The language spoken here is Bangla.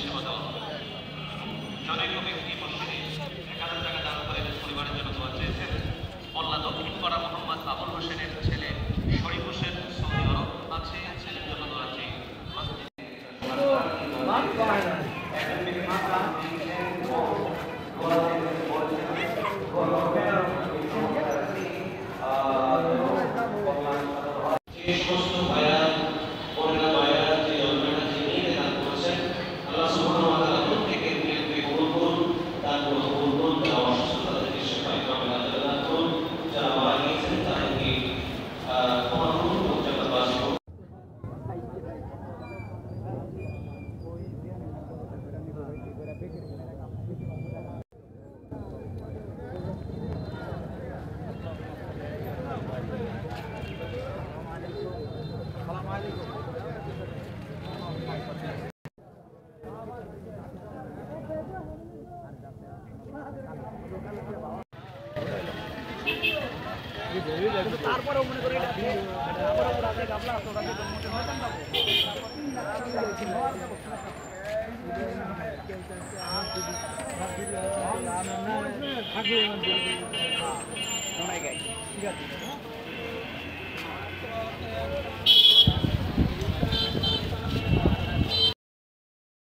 সেবা দেওয়া হবে। জনৈক ব্যক্তি মসজিদে 1000 টাকা দান করে পরিবারের জন্য দোয়া চেয়েছেন। মোল্লা দক্ষিণ পাড়া মোহাম্মদ আবুল হোসেনের ছেলে শরীফ হোসেন সৌদি আরব আছে, ছেলের জন্য দোয়া চেয়ে তারপরে মনে করি ঠিক আছে।